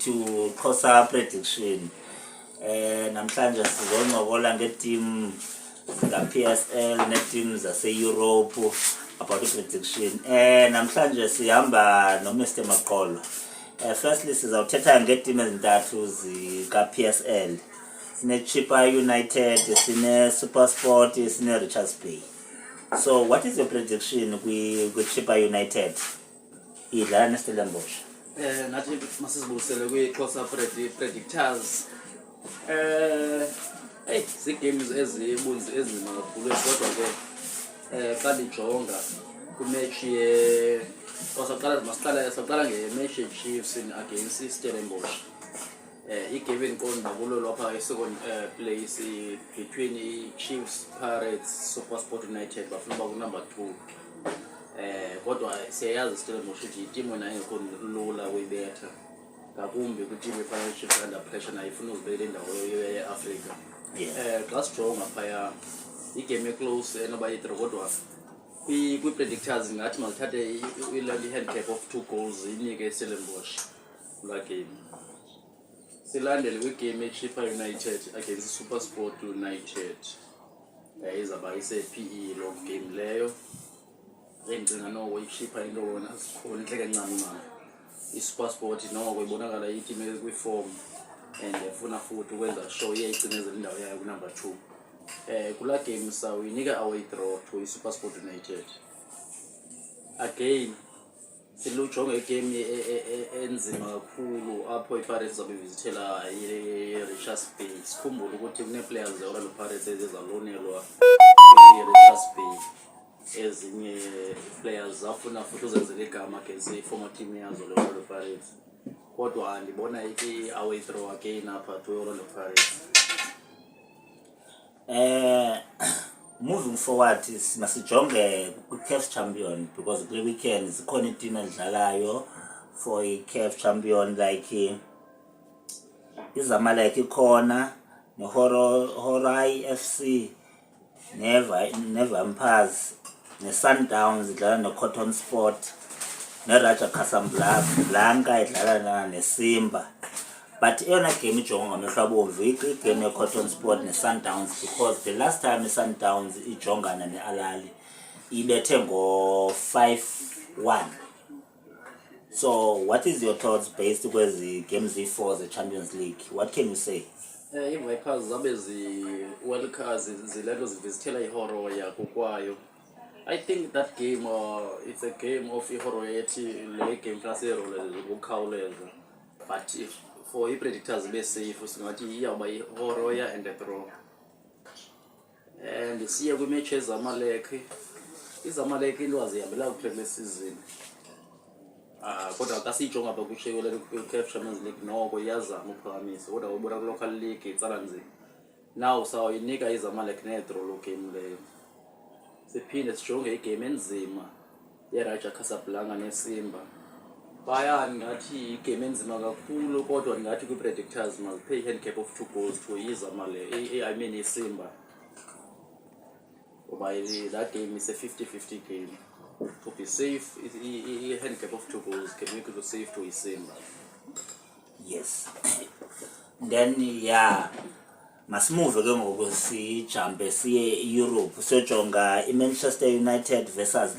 to xhosa prediction. Namhlanje sizoncokola ngeteam zika-PSL neteam zase-Europe about prediction. Namhlanje sihamba no-Mr. Maqolo. Firstly sizawuthetha ngeteam ezintathu zika-PSL. Sine-Chippa United, sine-SuperSport, sine-Richards Bay. So what is your prediction with Chippa United? Idlala neStellenbosch. Nathi masizibusele kwi-xhosa predictors. Zigames ezima kakhulu kodwa ke xa ndijonga kwimatch saqala ngematch ye-Chiefs against iStellenbosch. Igame endiqonda kulo lapha second place between i-Chiefs, Pirates, SuperSport United bafuna uba ku-number 2. Kodwa siyayazi iStellenbosch ukuthi itimu nayo engekho lula uyibetha ngakumbi kwitimu efana ne-Chiefs under pressure nayo ifuna uzibekela indawo ye-Afrika. Xa sijonga phaya igame eclose enoba yi-3 kodwa kwi-predictors ngathi mazithathe i-handicap of 2 goals inike iStellenbosch kulaa game. Silandele kwigame ye-Chippa United against SuperSport United. Izawuba ise-PE lo game leyo. Endicinga noko i-Chippa into bona sikhontle kancane. I-SuperSport noko ibonakala iteam ekwi-form and efuna futhi ukwenza show iyayicinezela indawo yayo ku-number 2. Kulaa game sawinika away draw to i-SuperSport United. Again silujonga igame enzima kakhulu apho iPirates zabe visithela i-Richards Bay. Sikhumbule ukuthi kune-players ze-Orlando Pirates ezizalonelwa kwi-Richards Bay. Ezinye players zafuna futhi uzenzela igama against i-former team yazo le-Orlando Pirates. Kodwa ndibona i-away draw again apha to i-Orlando Pirates. Moving forward, masijonge kwi-CAF champion because kule weekend zikhona iiteam ezidlalayo for i-CAF champion like iZamalek ikhona, ne-Horai FC, ne-Vampers, ne-Sundowns idlala ne-Cotton Sport, ne-Raja Casablanca idlala ne-Simba. But eyona game ijonga ngamehlo abomvu igame ye-Cotton Sport ne-Sundowns because the last time i-Sundowns ijongana ne-Alali ibethe ngo-5-1. So what is your thoughts based kwezi games z4 ze-Champions League? What can you say? I-Vipers zabe zi-Wildcards zilento zivizithela iHoroya kokwayo. I think that game it's a game of iHoroya ethi le game class erole zokukhawuleza. But if for i-predictors be-safe singathi iyawuba iHoroya and a draw. And siya kwi-match yeZamalek. iZamalek ilwazi ihambela kuphela kule season. Kodwa xa siyijonga apha kwi-CAF Champions League noko iyazama uphakamisa kodwa ubona kwi-local league itsala nzima. Now sawayinika iZamalek ne-draw lo game leyo. Siphinde sijonge igame enzima ye-Raja Casablanca ne-Simba. Baya ngathi igame enzima kakhulu kodwa ngathi kwi-predictors maziphe i-handicap of 2 goals to iZamalek, I mean iSimba. Ngoba that game is a 50-50 game. To be safe, i-handicap of 2 goals can make it safe to iSimba. Yes. Then masimuve ke ngoku sijampe siye e-Europe siyojonga i-Manchester United versus